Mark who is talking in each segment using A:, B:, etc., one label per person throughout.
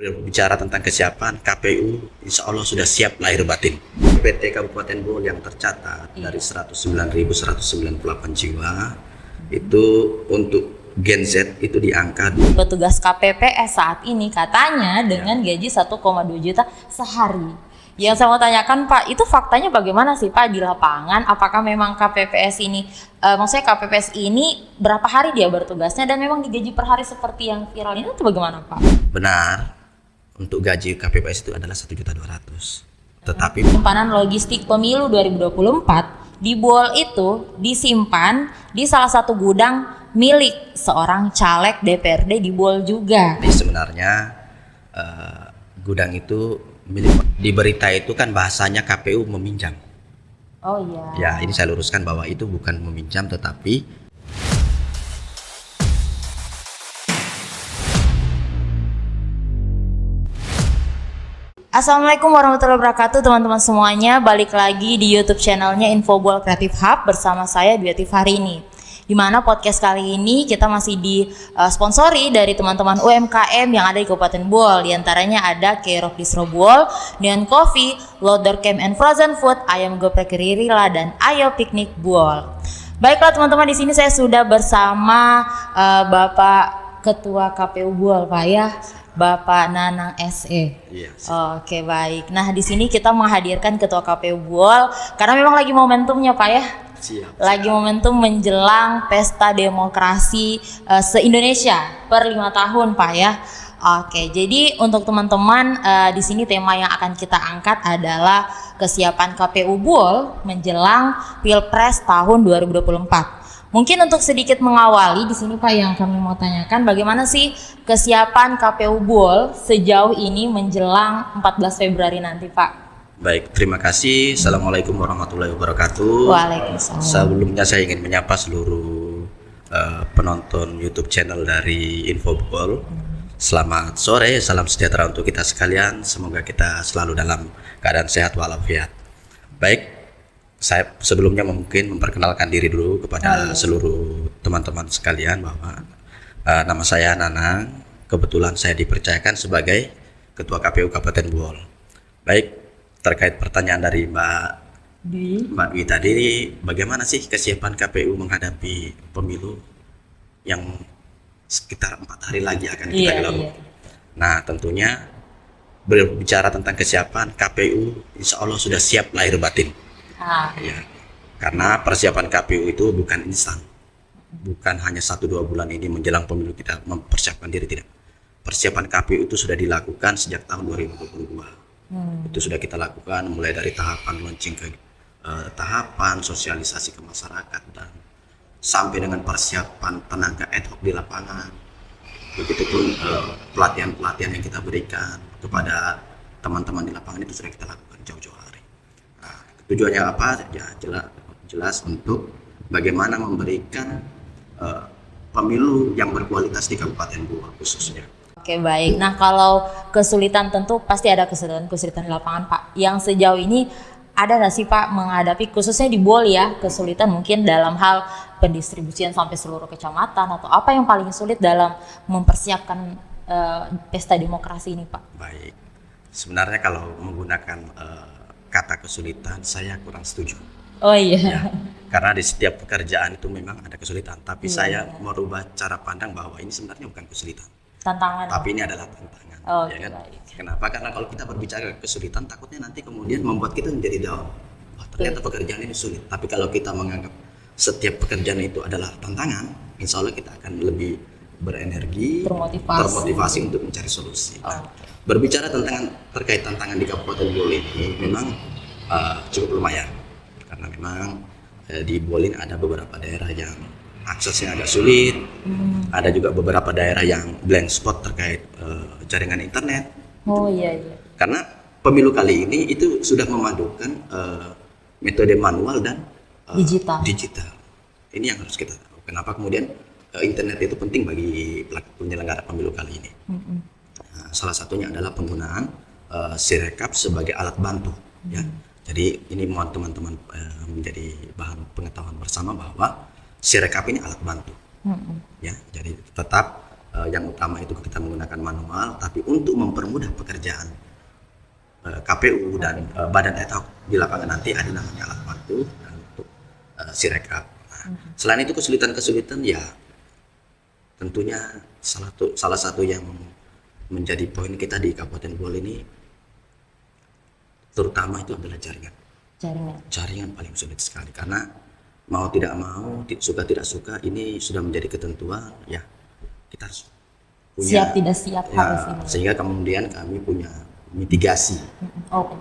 A: Bicara tentang kesiapan, KPU insya Allah sudah siap lahir batin. PT Kabupaten Bol yang tercatat dari 109.198 jiwa itu untuk Gen Z itu di angka
B: Petugas KPPS saat ini katanya dengan gaji 1,2 juta sehari. Yang saya mau tanyakan Pak, itu faktanya bagaimana sih Pak di lapangan? Apakah memang KPPS ini, maksudnya KPPS ini berapa hari dia bertugasnya dan memang digaji per hari seperti yang viral ini atau bagaimana Pak?
A: benar untuk gaji KPPS itu adalah 1.200.000. Tetapi
B: Simpanan logistik pemilu 2024 di Bol itu disimpan di salah satu gudang milik seorang caleg DPRD di Bol juga.
A: sebenarnya gudang itu milik, di berita itu kan bahasanya KPU meminjam.
B: Oh iya.
A: Ya, ini saya luruskan bahwa itu bukan meminjam tetapi
B: Assalamualaikum warahmatullahi wabarakatuh teman-teman semuanya. Balik lagi di YouTube channelnya Infobol Creative Hub bersama saya Dwiati Fahrini. Di mana podcast kali ini kita masih disponsori dari teman-teman UMKM yang ada di Kabupaten Bol. Di antaranya ada Kerok Distro Bol, Neon Coffee, Loader Camp and Frozen Food, Ayam Geprek Ririla, dan Ayo Piknik Bol. Baiklah teman-teman, di sini saya sudah bersama Bapak Ketua KPU Bol, Pak ya. Bapak Nanang SE.
A: Iya.
B: Oke, baik. Nah, di sini kita menghadirkan Ketua KPU Bol karena memang lagi momentumnya, Pak ya.
A: siap.
B: Lagi momentum menjelang pesta demokrasi se-Indonesia per 5 tahun, Pak ya. Oke, jadi untuk teman-teman di sini tema yang akan kita angkat adalah kesiapan KPU Bol menjelang Pilpres tahun 2024. Mungkin untuk sedikit mengawali di sini Pak yang kami mau tanyakan, bagaimana sih kesiapan KPU Bol sejauh ini menjelang 14 Februari nanti Pak?
A: Baik, terima kasih. Assalamualaikum warahmatullahi wabarakatuh.
B: Waalaikumsalam.
A: Sebelumnya saya ingin menyapa seluruh penonton YouTube channel dari Infobol. Selamat sore, salam sejahtera untuk kita sekalian. Semoga kita selalu dalam keadaan sehat walafiat. Baik, saya sebelumnya mungkin memperkenalkan diri dulu kepada seluruh teman-teman sekalian bahwa nama saya Nanang. Kebetulan saya dipercayakan sebagai Ketua KPU Kabupaten Bol. Baik, terkait pertanyaan dari Mbak Dwi tadi, bagaimana sih kesiapan KPU menghadapi pemilu yang sekitar 4 hari lagi akan kita gelar. Nah, tentunya berbicara tentang kesiapan, KPU insya Allah sudah siap lahir batin. Ya, karena persiapan KPU itu bukan instan, bukan hanya 1-2 bulan ini menjelang pemilu kita mempersiapkan diri, tidak. Persiapan KPU itu sudah dilakukan sejak tahun 2022. Itu sudah kita lakukan mulai dari tahapan launching ke tahapan sosialisasi ke masyarakat dan sampai dengan persiapan tenaga ad hoc di lapangan. Begitupun pelatihan-pelatihan yang kita berikan kepada teman-teman di lapangan itu sudah kita lakukan jauh-jauh hari. Tujuannya apa? Ya, jelas untuk bagaimana memberikan pemilu yang berkualitas di Kabupaten Bol khususnya.
B: Oke, baik. Nah, kalau kesulitan tentu pasti ada kesulitan di lapangan Pak. Yang sejauh ini ada nggak sih Pak menghadapi khususnya di Bol ya kesulitan mungkin dalam hal pendistribusian sampai seluruh kecamatan atau apa yang paling sulit dalam mempersiapkan pesta demokrasi ini Pak?
A: Baik, sebenarnya kalau menggunakan kata kesulitan saya kurang setuju.
B: Oh iya.
A: Ya, karena di setiap pekerjaan itu memang ada kesulitan, tapi saya merubah cara pandang bahwa ini sebenarnya bukan kesulitan.
B: Tantangan.
A: Tapi ini adalah tantangan.
B: Oh,
A: ya kan?
B: baik.
A: Kenapa? Karena kalau kita berbicara kesulitan, takutnya nanti kemudian membuat kita menjadi down. Wah, ternyata pekerjaan ini sulit. Tapi kalau kita menganggap setiap pekerjaan itu adalah tantangan, insya Allah kita akan lebih berenergi, termotivasi untuk mencari solusi. Nah, berbicara terkait tantangan di Kabupaten Bol ini memang cukup lumayan. Karena memang di Bol ini ada beberapa daerah yang aksesnya agak sulit, ada juga beberapa daerah yang blank spot terkait jaringan internet.
B: Oh iya.
A: Karena pemilu kali ini itu sudah memadukan metode manual dan digital. Ini yang harus kita tahu. Kenapa kemudian internet itu penting bagi penyelenggara pemilu kali ini? Nah, salah satunya adalah penggunaan Sirekap sebagai alat bantu. Ya. Jadi ini mohon teman-teman menjadi bahan pengetahuan bersama bahwa Sirekap ini alat bantu. Ya, jadi tetap yang utama itu kita menggunakan manual, tapi untuk mempermudah pekerjaan KPU dan badan ad hoc di lapangan nanti ada namanya alat bantu dan untuk Sirekap. Nah, selain itu kesulitan-kesulitan ya tentunya salah satu yang menjadi poin kita di Kabupaten Bohol ini terutama itu adalah jaringan. Jaringan paling sulit sekali karena mau tidak mau, suka tidak suka ini sudah menjadi ketentuan ya kita harus punya,
B: siap tidak siap
A: ya,
B: harus ini.
A: Sehingga kemudian kami punya mitigasi.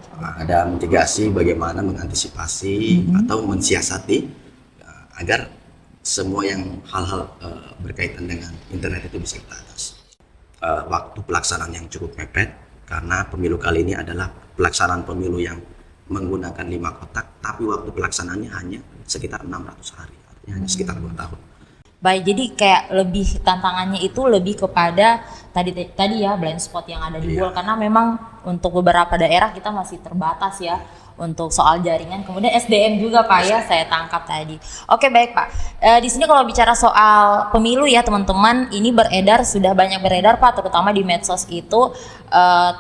A: Ada mitigasi bagaimana mengantisipasi atau mensiasati agar semua yang hal-hal berkaitan dengan internet itu bisa kita atasi. Waktu pelaksanaan yang cukup mepet karena pemilu kali ini adalah pelaksanaan pemilu yang menggunakan 5 kotak, tapi waktu pelaksanaannya hanya sekitar 600 hari, artinya hanya sekitar 2 tahun.
B: Baik, jadi kayak lebih tantangannya itu lebih kepada tadi ya blind spot yang ada di Bohol, karena memang untuk beberapa daerah kita masih terbatas ya untuk soal jaringan, kemudian SDM juga Pak ya saya tangkap tadi. Oke baik Pak, di sini kalau bicara soal pemilu ya teman-teman, ini sudah banyak beredar Pak, terutama di medsos itu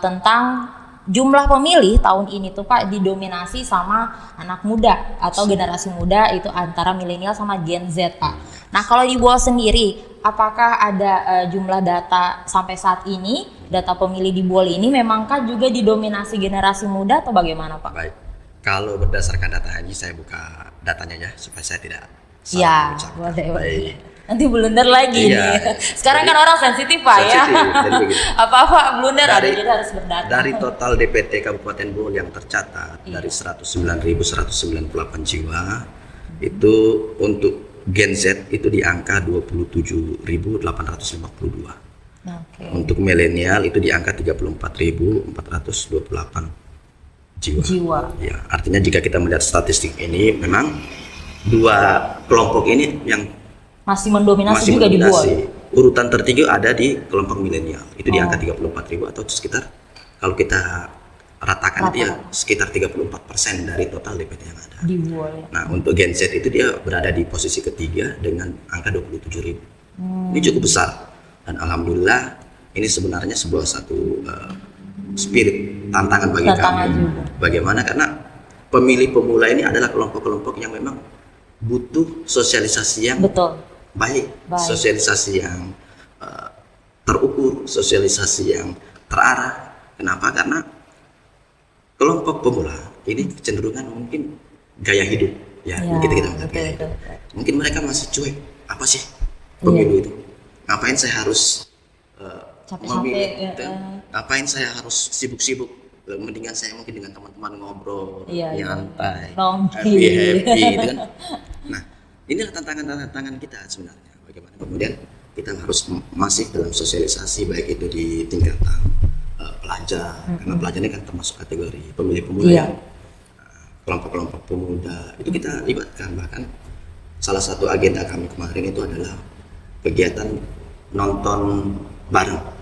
B: tentang jumlah pemilih tahun ini tuh Pak didominasi sama anak muda atau generasi muda, itu antara milenial sama Gen Z Pak. Nah kalau di Bohol sendiri, apakah ada jumlah data sampai saat ini, data pemilih di Bohol ini memangkah juga didominasi generasi muda atau bagaimana Pak?
A: Baik, kalau berdasarkan data ini saya buka datanya ya supaya saya tidak
B: salah
A: mengucapkan.
B: Baik. Nanti blunder lagi nih. Sekarang
A: jadi,
B: kan orang sensitif Pak ya. Apa-apa blunder jadi harus berdata.
A: Dari total DPT Kabupaten Bohol yang tercatat dari 109.198 jiwa, itu untuk Gen Z itu di angka 27.852. Untuk milenial itu di angka 34.428 jiwa. Ya, artinya jika kita melihat statistik ini memang dua kelompok ini yang
B: masih mendominasi juga di Bohol.
A: Urutan tertinggi ada di kelompok milenial, itu di angka 34.000 atau sekitar kalau kita ratakan itu ya sekitar 34% dari total DPT yang ada
B: di Bohol.
A: Nah untuk Gen Z itu dia berada di posisi ketiga dengan angka 27.000. Ini cukup besar dan alhamdulillah ini sebenarnya sebuah satu spirit tantangan bagi kami. Juga. Bagaimana karena pemilih pemula ini adalah kelompok-kelompok yang memang butuh sosialisasi yang baik, sosialisasi yang terukur, sosialisasi yang terarah. Kenapa? Karena kelompok pemula ini kecenderungan mungkin gaya hidup ya kita melihat gaya hidup. Mungkin mereka masih cuek, apa sih pemilu itu? Ngapain saya harus memilih? Ngapain saya harus sibuk-sibuk? Mendingan saya mungkin dengan teman-teman ngobrol, nyantai, happy gitu kan. Nah, inilah tantangan kita sebenarnya. Bagaimana kemudian kita harus masif dalam sosialisasi baik itu di tingkatan pelajar, karena pelajar ini kan termasuk kategori pemilih pemuda yang kelompok-kelompok pemuda itu kita libatkan. Bahkan salah satu agenda kami kemarin itu adalah kegiatan nonton bareng.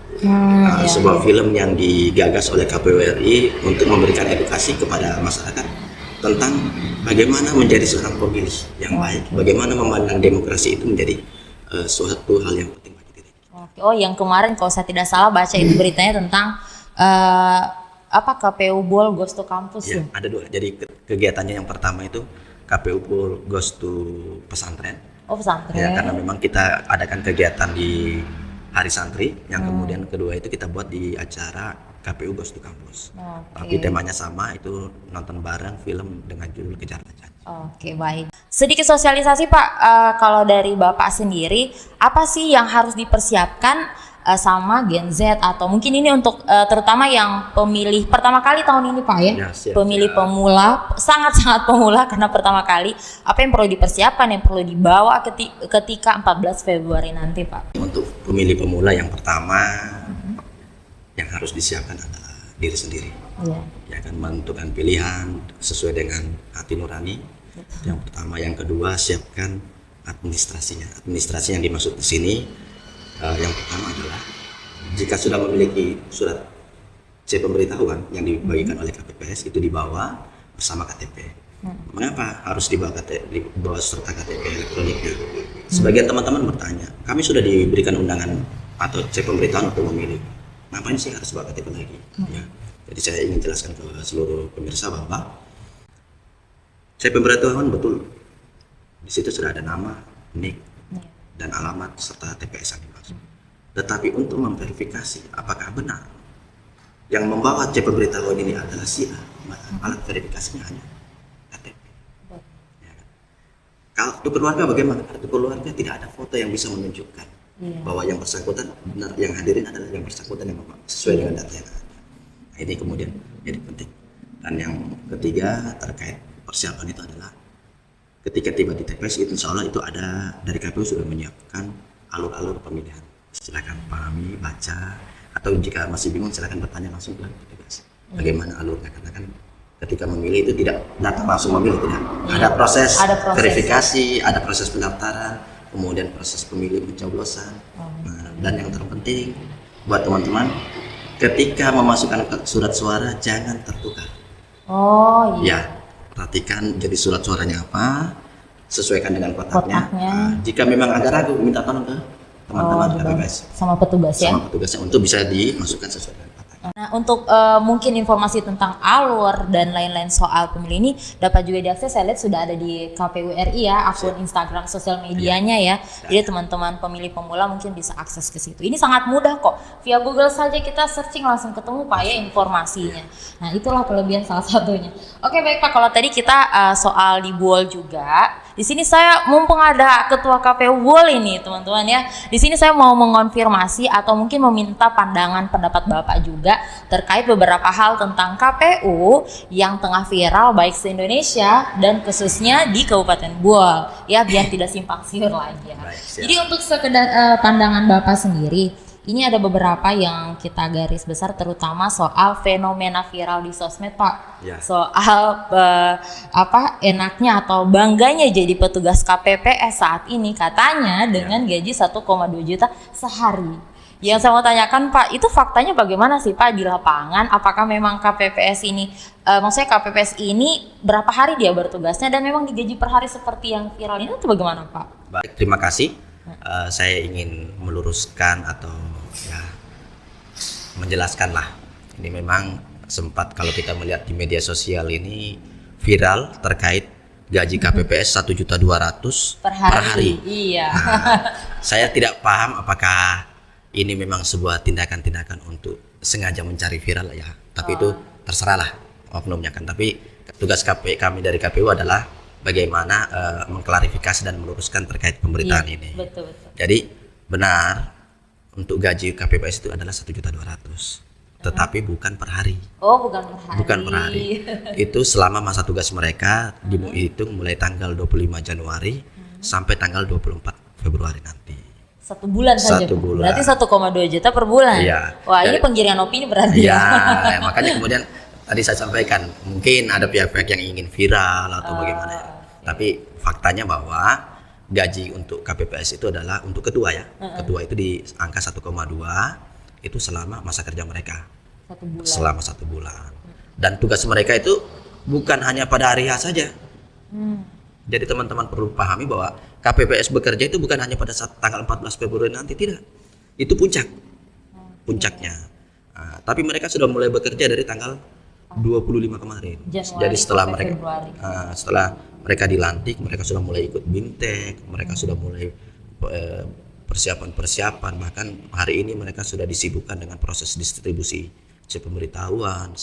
A: Sebuah film yang digagas oleh KPU RI untuk memberikan edukasi kepada masyarakat tentang bagaimana menjadi seorang pemilih yang baik, bagaimana memandang demokrasi itu menjadi suatu hal yang penting bagi diri.
B: Oh, yang kemarin kalau saya tidak salah baca itu beritanya tentang KPU Bohol Goes to Campus ya?
A: Ada dua. Jadi kegiatannya yang pertama itu KPU Bohol Goes to Pesantren.
B: Oh, pesantren.
A: Ya, karena memang kita adakan kegiatan di Hari Santri, yang kemudian kedua itu kita buat di acara KPU Goes to Campus. Tapi temanya sama, itu nonton bareng film dengan judul Kejar Janji.
B: Oke, baik. Sedikit sosialisasi Pak, kalau dari Bapak sendiri, apa sih yang harus dipersiapkan sama Gen Z atau mungkin ini untuk terutama yang pemilih pertama kali tahun ini Pak ya, pemilih pemula, sangat-sangat pemula karena pertama kali, apa yang perlu dipersiapkan, yang perlu dibawa ketika 14 Februari nanti Pak?
A: Untuk pemilih pemula yang pertama yang harus disiapkan adalah diri sendiri. Ya kan, menentukan pilihan sesuai dengan hati nurani. Yang pertama, yang kedua siapkan administrasinya. Administrasi yang dimaksud di sini yang pertama adalah jika sudah memiliki surat C pemberitahuan yang dibagikan oleh KPPS itu dibawa bersama KTP. Mengapa harus dibawa serta KTP elektroniknya? Sebagian teman-teman bertanya, kami sudah diberikan undangan atau cek pemberitahuan untuk memilih. Ngapain sih harus buat KTP lagi? Ya. Jadi saya ingin jelaskan ke seluruh pemirsa bahwa cek pemberitahuan betul di situ sudah ada nama, nik, dan alamat serta TPS yang dimaksud. Tetapi untuk memverifikasi apakah benar yang membawa cek pemberitahuan ini adalah si A, maka alat verifikasinya hanya KTP. Ya kan? Kalau untuk keluarga bagaimana? Kartu keluarga tidak ada foto yang bisa menunjukkan bahwa yang bersangkutan benar, yang hadirin adalah yang bersangkutan yang sesuai dengan data yang ada. Nah, ini kemudian jadi penting. Dan yang ketiga terkait persiapan itu adalah ketika tiba di TPS itu insya Allah itu ada dari KPU sudah menyiapkan alur-alur pemilihan. Silakan pahami, baca, atau jika masih bingung silakan bertanya langsung ke petugas. Bagaimana alurnya? Karena kan ketika memilih itu tidak datang langsung memilih, tidak. Ada proses verifikasi, ada proses pendaftaran, kemudian proses pemilih pencoblosan. Nah, dan yang terpenting buat teman-teman, ketika memasukkan surat suara jangan tertukar.
B: Oh iya.
A: Ya, perhatikan jadi surat suaranya apa, sesuaikan dengan kotaknya. Nah, jika memang agak ragu, minta tolong ke teman-teman KPPS
B: sama petugas ya.
A: Sama petugasnya untuk bisa dimasukkan sesuai dengan kotaknya.
B: Nah, untuk mungkin informasi tentang alur dan lain-lain soal pemilih ini dapat juga diakses. Saya lihat sudah ada di KPU RI ya, akun Instagram sosial medianya ya. Jadi teman-teman pemilih pemula mungkin bisa akses ke situ. Ini sangat mudah kok. Via Google saja kita searching langsung ketemu Pak ya informasinya. Nah, itulah kelebihan salah satunya. Oke, baik Pak. Kalau tadi kita soal di BUOL juga, di sini saya mumpung ada Ketua KPU BUOL ini, teman-teman ya. Di sini saya mau mengonfirmasi atau mungkin meminta pandangan pendapat Bapak juga terkait beberapa hal tentang KPU yang tengah viral baik se-Indonesia dan khususnya di Kabupaten BUOL ya, biar tidak simpang siur lagi ya. Jadi untuk sekedar pandangan Bapak sendiri, ini ada beberapa yang kita garis besar terutama soal fenomena viral di sosmed Pak.
A: Ya.
B: Soal enaknya atau bangganya jadi petugas KPPS saat ini katanya dengan gaji 1,2 juta sehari. Yang saya mau tanyakan Pak, itu faktanya bagaimana sih Pak di lapangan? Apakah memang KPPS ini, maksudnya KPPS ini berapa hari dia bertugasnya dan memang digaji per hari seperti yang viral ini atau bagaimana Pak?
A: Baik, terima kasih. Saya ingin meluruskan atau ya menjelaskan lah. Ini memang sempat kalau kita melihat di media sosial ini viral terkait gaji KPPS 1.200.000 per hari.
B: Iya.
A: Nah, saya tidak paham apakah ini memang sebuah tindakan-tindakan untuk sengaja mencari viral ya, tapi itu terserahlah oknumnya kan. Tapi tugas kami dari KPU adalah bagaimana mengklarifikasi dan meluruskan terkait pemberitaan ini.
B: Betul.
A: Jadi benar untuk gaji KPPS itu adalah 1.200.000, tetapi bukan per hari.
B: Oh, bukan per hari.
A: Bukan per hari. Itu selama masa tugas mereka dihitung mulai tanggal 25 Januari sampai tanggal 24 Februari nanti.
B: 1 bulan saja.
A: 1 bulan.
B: Berarti 1,2 juta per bulan.
A: Iya.
B: Wah, ini penggiringan opini berarti.
A: Iya, makanya kemudian tadi saya sampaikan mungkin ada pihak-pihak yang ingin viral atau bagaimana ya. Tapi faktanya bahwa gaji untuk KPPS itu adalah untuk ketua ya. Ketua itu di angka 1,2 itu selama masa kerja mereka.
B: 1 bulan.
A: Selama 1 bulan. Dan tugas mereka itu bukan hanya pada hari H saja. Jadi teman-teman perlu pahami bahwa KPPS bekerja itu bukan hanya pada saat tanggal 14 Februari nanti, tidak. Itu puncaknya. Tapi mereka sudah mulai bekerja dari tanggal 25 kemarin.
B: Januari,
A: jadi setelah mereka dilantik, mereka sudah mulai ikut BIMTEK, mereka sudah mulai persiapan, bahkan hari ini mereka sudah disibukkan dengan proses distribusi pemberitahuan.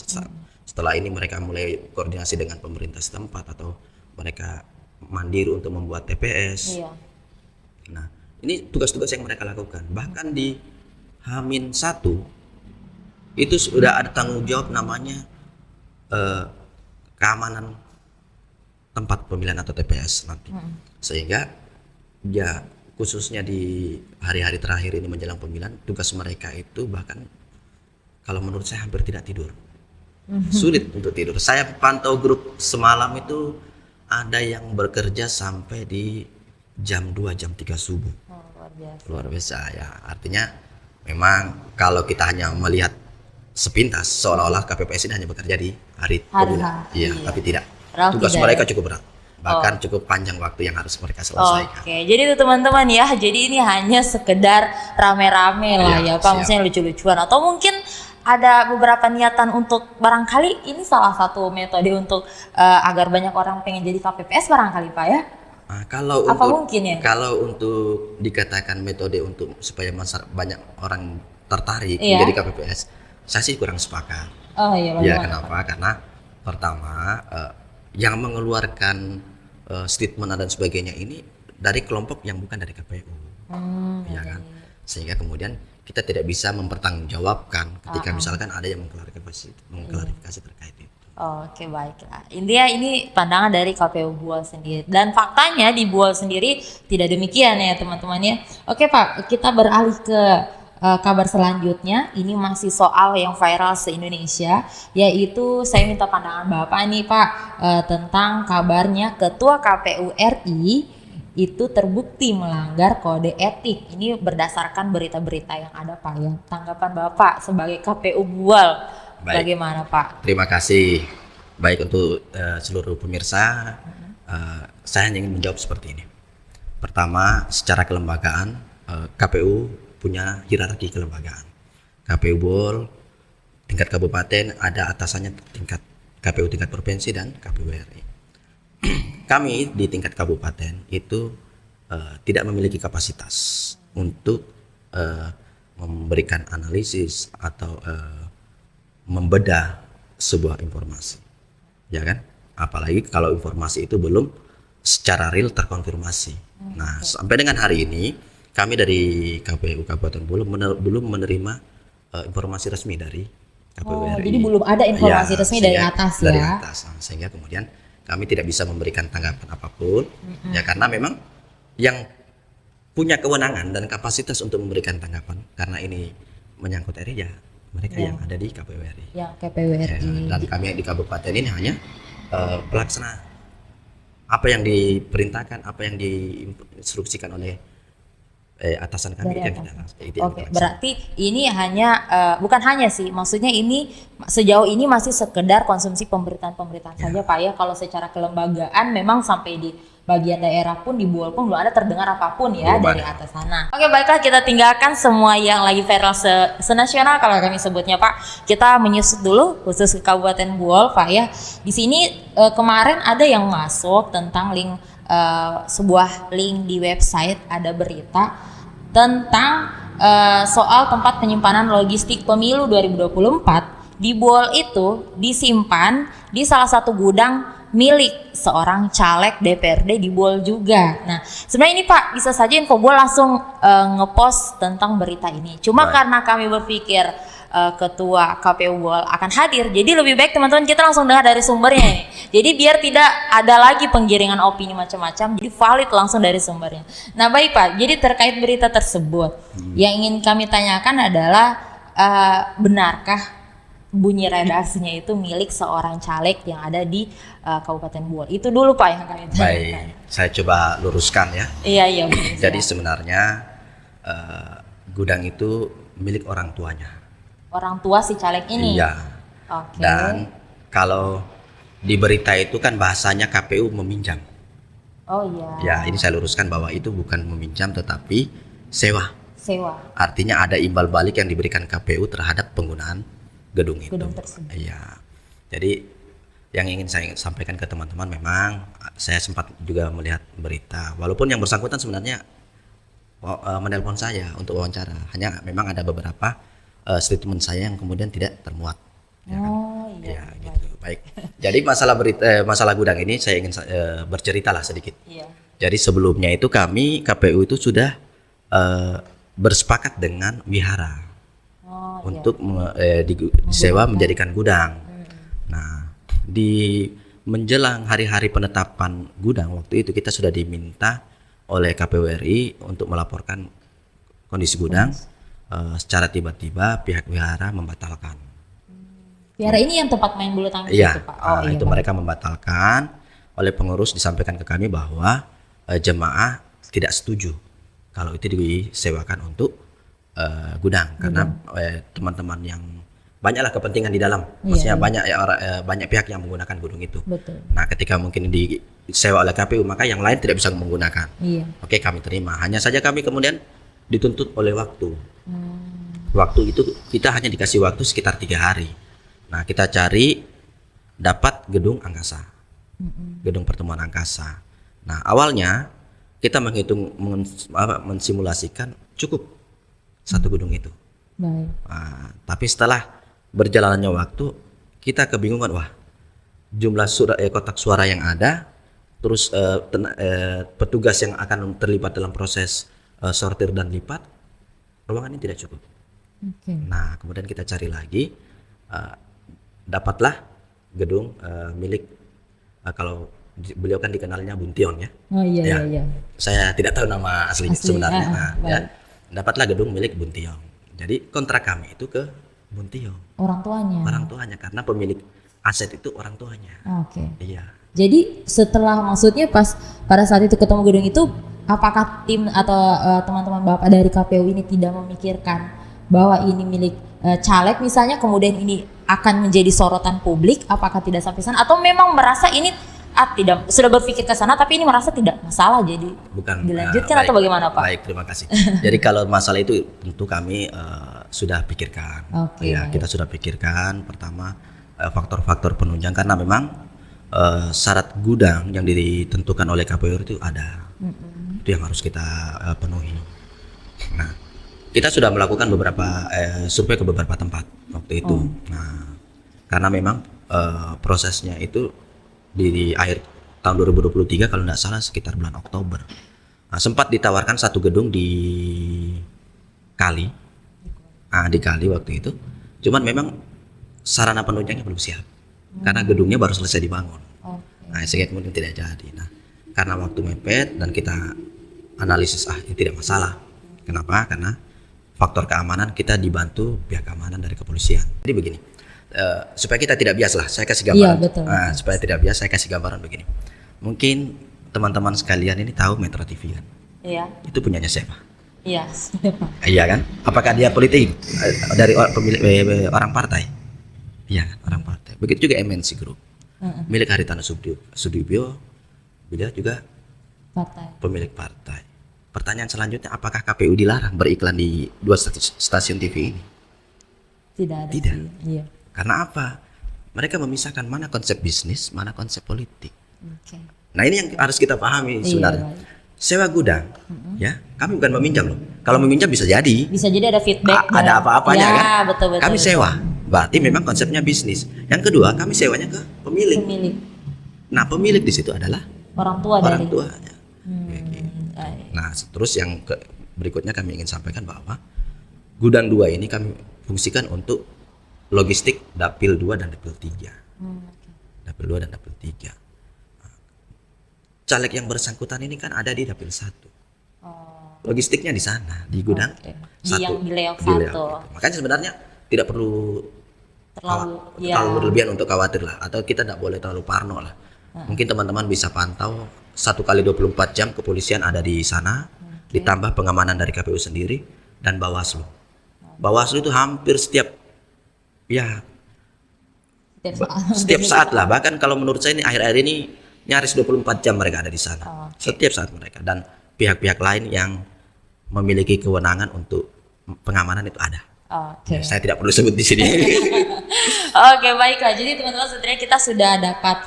A: Setelah ini mereka mulai koordinasi dengan pemerintah setempat atau mereka mandiri untuk membuat TPS.
B: Iya.
A: Nah, ini tugas-tugas yang mereka lakukan. Bahkan di H-1 itu sudah ada tanggung jawab namanya keamanan tempat pemilihan atau TPS nanti. Sehingga ya khususnya di hari-hari terakhir ini menjelang pemilihan, tugas mereka itu bahkan kalau menurut saya hampir tidak tidur. Sulit untuk tidur. Saya pantau grup semalam itu ada yang bekerja sampai di jam 2, jam 3 subuh. Luar biasa ya. Artinya memang kalau kita hanya melihat sepintas seolah-olah KPPS ini hanya bekerja di hari pemilihan. Iya, tapi tidak. Tugas mereka cukup berat. bahkan cukup panjang waktu yang harus mereka selesaikan.
B: Oke, jadi itu teman-teman ya, jadi ini hanya sekedar rame-rame lah ya Pak, maksudnya lucu-lucuan atau mungkin ada beberapa niatan untuk barangkali ini salah satu metode untuk agar banyak orang pengen jadi KPPS barangkali Pak ya?
A: Nah, kalau
B: Apa
A: untuk
B: mungkin ya?
A: kalau untuk dikatakan metode untuk supaya banyak orang tertarik
B: Iya.
A: menjadi KPPS, saya sih kurang sepakat.
B: Oh iya,
A: Ya
B: bagaimana?
A: kenapa? Karena pertama yang mengeluarkan statement dan sebagainya ini dari kelompok yang bukan dari KPU, ya kan? Sehingga kemudian kita tidak bisa mempertanggungjawabkan ketika misalkan ada yang mengklarifikasi terkait itu.
B: Oke, baiklah. Intinya ini pandangan dari KPU Buol sendiri. Dan faktanya di Buol sendiri tidak demikian ya teman-teman ya. Oke Pak, kita beralih ke kabar selanjutnya. Ini masih soal yang viral se-Indonesia, yaitu saya minta pandangan Bapak nih Pak tentang kabarnya Ketua KPU RI itu terbukti melanggar kode etik. Ini berdasarkan berita-berita yang ada Pak ya. Tanggapan Bapak sebagai KPU Buol
A: Baik.
B: bagaimana Pak?
A: Terima kasih. Baik untuk seluruh pemirsa, saya hanya ingin menjawab seperti ini. Pertama, secara kelembagaan, KPU punya hierarki kelembagaan. KPU Buol tingkat kabupaten ada atasannya tingkat KPU tingkat provinsi dan KPU RI. Kami di tingkat kabupaten itu tidak memiliki kapasitas untuk memberikan analisis atau membedah sebuah informasi, ya kan? Apalagi kalau informasi itu belum secara real terkonfirmasi. Nah, sampai dengan hari ini kami dari KPU Kabupaten Buol belum menerima informasi resmi dari KPU RI.
B: Jadi belum ada informasi resmi dari
A: sehingga-
B: atas
A: dari
B: ya.
A: atas. Nah, sehingga kemudian kami tidak bisa memberikan tanggapan apapun, ya karena memang yang punya kewenangan dan kapasitas untuk memberikan tanggapan karena ini menyangkut RI ya mereka yang ada di KPU RI.
B: Yang KPU
A: Ya,
B: RI.
A: dan kami di kabupaten ini hanya pelaksana apa yang diperintahkan, apa yang diinstruksikan oleh atasan kami
B: Dari
A: yang
B: atas.
A: kita itu yang
B: Oke,
A: kita laksanakan.
B: berarti ini hanya bukan hanya sih, maksudnya ini sejauh ini masih sekedar konsumsi pemberitaan-pemberitaan saja Pak ya. Kalau secara kelembagaan memang sampai di bagian daerah pun di Buol pun belum ada terdengar apapun ya
A: Belum
B: dari
A: ada.
B: atas sana. Oke, baiklah kita tinggalkan semua yang lagi viral senasional kalau kami sebutnya Pak. Kita menyusut dulu khusus ke Kabupaten Buol Pak ya. Di sini kemarin ada yang masuk tentang link sebuah link di website, ada berita tentang soal tempat penyimpanan logistik pemilu 2024 di Buol itu disimpan di salah satu gudang milik seorang caleg DPRD di Buol juga. Nah, sebenarnya ini Pak bisa saja Info Buol langsung ngepost tentang berita ini. Cuma
A: Baik.
B: karena kami berpikir Ketua KPU Buol akan hadir, jadi lebih baik teman-teman kita langsung dengar dari sumbernya ini. Jadi biar tidak ada lagi penggiringan opini macam-macam, jadi valid langsung dari sumbernya. Nah baik Pak, jadi terkait berita tersebut, yang ingin kami tanyakan adalah benarkah bunyi redaksinya itu milik seorang caleg yang ada di Kabupaten Buol? Itu dulu Pak yang kami tanyakan.
A: Baik, saya coba luruskan ya.
B: Iya Bu.
A: Jadi sebenarnya gudang itu milik orang tuanya.
B: Orang tua si caleg ini.
A: Iya.
B: Oke.
A: Dan kalau di berita itu kan bahasanya KPU meminjam.
B: Oh iya.
A: Ya, ini saya luruskan bahwa itu bukan meminjam tetapi sewa.
B: Sewa.
A: Artinya ada imbal balik yang diberikan KPU terhadap penggunaan gedung itu.
B: Gedung tersebut.
A: Iya. Jadi yang ingin saya sampaikan ke teman-teman memang saya sempat juga melihat berita. Walaupun yang bersangkutan sebenarnya menelpon saya untuk wawancara. Hanya memang ada beberapa statement saya yang kemudian tidak termuat. Ya kan?
B: Oh iya.
A: Ya, gitu. Baik. Jadi masalah gudang ini saya ingin bercerita lah sedikit.
B: Iya.
A: Jadi sebelumnya itu kami KPU itu sudah bersepakat dengan wihara
B: Oh
A: untuk disewa menjadikan gudang. Nah, di menjelang hari-hari penetapan gudang waktu itu kita sudah diminta oleh KPU RI untuk melaporkan kondisi gudang. Secara tiba-tiba pihak wihara membatalkan.
B: Biara ini yang tempat main bulu tangkis
A: Iya,
B: itu Pak. Oh iya.
A: itu
B: Pak.
A: mereka membatalkan. Oleh pengurus disampaikan ke kami bahwa jemaah tidak setuju kalau itu disewakan untuk gudang karena teman-teman yang banyaklah kepentingan di dalam. Maksudnya banyak pihak yang menggunakan gedung itu.
B: Betul.
A: Nah, ketika mungkin disewa oleh KPU, maka yang lain tidak bisa menggunakan.
B: Iya.
A: Oke, kami terima. Hanya saja kami kemudian dituntut oleh waktu. Waktu itu kita hanya dikasih waktu sekitar 3 hari. Nah, kita cari dapat gedung angkasa, gedung pertemuan angkasa. Nah, awalnya kita mensimulasikan cukup satu gedung itu.
B: Baik.
A: Nah, tapi setelah berjalannya waktu, kita kebingungan, wah, jumlah kotak suara yang ada, terus petugas yang akan terlibat dalam proses sortir dan lipat, ruangan ini tidak cukup. Nah, kemudian kita cari lagi, dapatlah gedung milik kalau beliau kan dikenalnya Buntion ya.
B: Oh iya.
A: Saya tidak tahu nama aslinya sebenarnya.
B: Baik.
A: Dapatlah gedung milik Buntion. Jadi kontrak kami itu ke Buntion.
B: Orang tuanya
A: Karena pemilik aset itu orang tuanya.
B: Oke.
A: Iya.
B: Jadi setelah maksudnya pada saat itu ketemu gedung itu, apakah tim atau teman-teman Bapak dari KPU ini tidak memikirkan bahwa ini milik caleg misalnya, kemudian ini akan menjadi sorotan publik? Apakah tidak sampai sana atau memang merasa ini tidak, sudah berpikir ke sana tapi ini merasa tidak masalah jadi
A: bukan
B: dilanjutkan
A: baik,
B: atau bagaimana Pak?
A: Baik, terima kasih. Jadi kalau masalah itu tentu kami sudah pikirkan.
B: Oke.
A: Ya, kita sudah pikirkan pertama faktor-faktor penunjang, karena memang syarat gudang yang ditentukan oleh KPU itu ada. Itu yang harus kita penuhi. Nah, kita sudah melakukan beberapa survei ke beberapa tempat waktu itu. Nah, karena memang prosesnya itu di akhir tahun 2023 kalau tidak salah sekitar bulan Oktober. Nah, sempat ditawarkan satu gedung di Kali, waktu itu. Cuman memang sarana penunjangnya belum siap, karena gedungnya baru selesai dibangun. Nah, sehingga kemudian tidak jadi. Nah, karena waktu mepet dan kita analisis ini tidak masalah. Kenapa? Karena faktor keamanan kita dibantu pihak keamanan dari kepolisian. Jadi begini. Supaya kita tidak bias lah, saya kasih gambaran.
B: Iya, betul.
A: Supaya tidak bias, saya kasih gambaran begini. Mungkin teman-teman sekalian ini tahu Metro TV kan?
B: Iya.
A: Itu punyanya siapa?
B: Iya.
A: Iya kan? Apakah dia politik dari pemilik orang partai? Iya kan, orang partai. Begitu juga MNC Group, milik Haritano Sudibyo, beliau juga pemilik partai. Pertanyaan selanjutnya, apakah KPU dilarang beriklan di 2 stasiun TV ini?
B: Tidak ada.
A: Tidak.
B: Iya.
A: Karena apa? Mereka memisahkan mana konsep bisnis, mana konsep politik.
B: Oke.
A: Nah, ini yang harus kita pahami sebenarnya.
B: Iya.
A: Sewa gudang, ya, kami bukan meminjam loh. Kalau meminjam bisa jadi.
B: Bisa jadi ada feedback.
A: Ada apa-apanya
B: ya,
A: kan?
B: Betul.
A: Kami sewa, berarti memang konsepnya bisnis. Yang kedua, kami sewanya ke pemilik. Nah, pemilik di situ adalah
B: orang
A: tuanya. Nah, terus yang berikutnya kami ingin sampaikan bahwa gudang 2 ini kami fungsikan untuk logistik dapil 2 dan dapil 3. Dapil 2 dan dapil 3. Caleg yang bersangkutan ini kan ada di dapil 1. Logistiknya di sana, di gudang 1.
B: Di layout 1.
A: Makanya sebenarnya tidak perlu terlalu berlebihan untuk khawatir lah, atau kita tidak boleh terlalu parno lah. Mungkin teman-teman bisa pantau 1 kali 24 jam kepolisian ada di sana, ditambah pengamanan dari KPU sendiri dan Bawaslu. Bawaslu itu hampir setiap saat lah, bahkan kalau menurut saya ini akhir-akhir ini nyaris 24 jam mereka ada di sana. Setiap saat mereka, dan pihak-pihak lain yang memiliki kewenangan untuk pengamanan itu ada. Ya, saya tidak perlu sebut di sini.
B: Oke, baiklah. Jadi teman-teman sebenarnya kita sudah dapat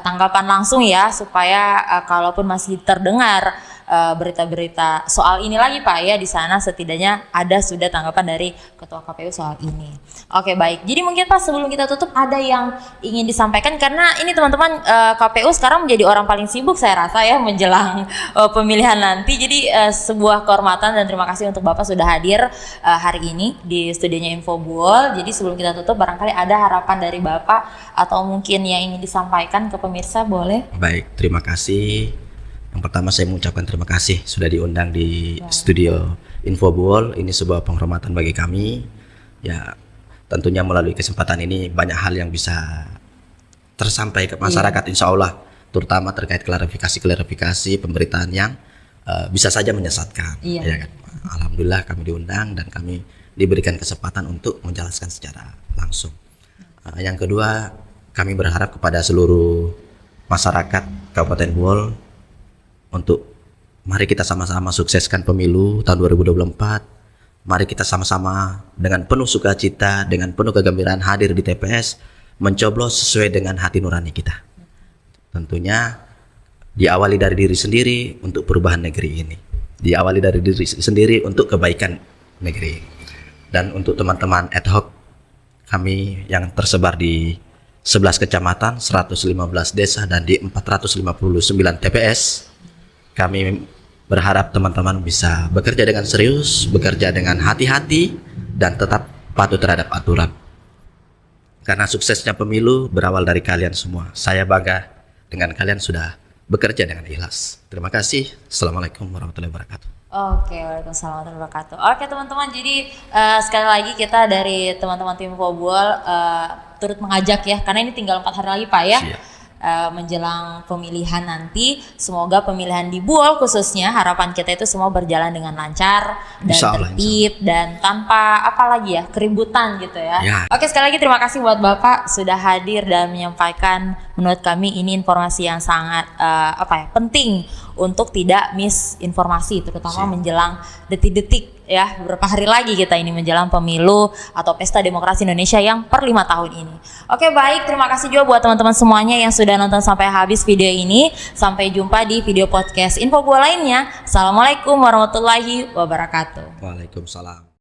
B: tanggapan langsung ya, supaya kalaupun masih terdengar berita-berita soal ini lagi Pak ya, di sana setidaknya ada sudah tanggapan dari Ketua KPU soal ini. Oke, baik. Jadi mungkin Pak sebelum kita tutup ada yang ingin disampaikan, karena ini teman-teman KPU sekarang menjadi orang paling sibuk saya rasa ya menjelang pemilihan nanti. Jadi sebuah kehormatan dan terima kasih untuk Bapak sudah hadir hari ini di studionya Infobuol. Jadi sebelum kita tutup barangkali ada harapan dari Bapak atau mungkin yang ingin disampaikan ke pemirsa, boleh?
A: Baik, terima kasih. Yang pertama saya mengucapkan terima kasih sudah diundang di studio Infobuol. Ini sebuah penghormatan bagi kami. Ya, tentunya melalui kesempatan ini banyak hal yang bisa tersampai ke masyarakat insya Allah, terutama terkait klarifikasi pemberitaan yang bisa saja menyesatkan. Ya kan? Alhamdulillah kami diundang dan kami diberikan kesempatan untuk menjelaskan secara langsung. Yang kedua, kami berharap kepada seluruh masyarakat Kabupaten Bohol untuk mari kita sama-sama sukseskan pemilu tahun 2024. Mari kita sama-sama dengan penuh sukacita, dengan penuh kegembiraan hadir di TPS, mencoblos sesuai dengan hati nurani kita. Tentunya diawali dari diri sendiri untuk perubahan negeri ini. Diawali dari diri sendiri untuk kebaikan negeri ini. Dan untuk teman-teman ad hoc kami yang tersebar di 11 kecamatan, 115 desa, dan di 459 TPS, kami berharap teman-teman bisa bekerja dengan serius, bekerja dengan hati-hati, dan tetap patuh terhadap aturan. Karena suksesnya pemilu berawal dari kalian semua. Saya bangga dengan kalian sudah bekerja dengan ikhlas. Terima kasih. Assalamualaikum warahmatullahi wabarakatuh.
B: Oke, waalaikumsalam warahmatullahi wabarakatuh. Oke teman-teman, jadi sekali lagi kita dari teman-teman tim Infobol turut mengajak ya, karena ini tinggal 4 hari lagi Pak ya. Menjelang pemilihan nanti, semoga pemilihan di Bohol khususnya, harapan kita itu semua berjalan dengan lancar dan tertib dan tanpa apalagi ya keributan gitu ya. Oke, sekali lagi terima kasih buat Bapak sudah hadir dan menyampaikan, menurut kami ini informasi yang sangat penting untuk tidak misinformasi, terutama menjelang detik-detik ya, beberapa hari lagi kita ini menjelang pemilu atau pesta demokrasi Indonesia yang per 5 tahun ini. Oke, baik, terima kasih juga buat teman-teman semuanya yang sudah nonton sampai habis video ini. Sampai jumpa di video podcast Infobol lainnya. Assalamualaikum warahmatullahi wabarakatuh.
A: Waalaikumsalam.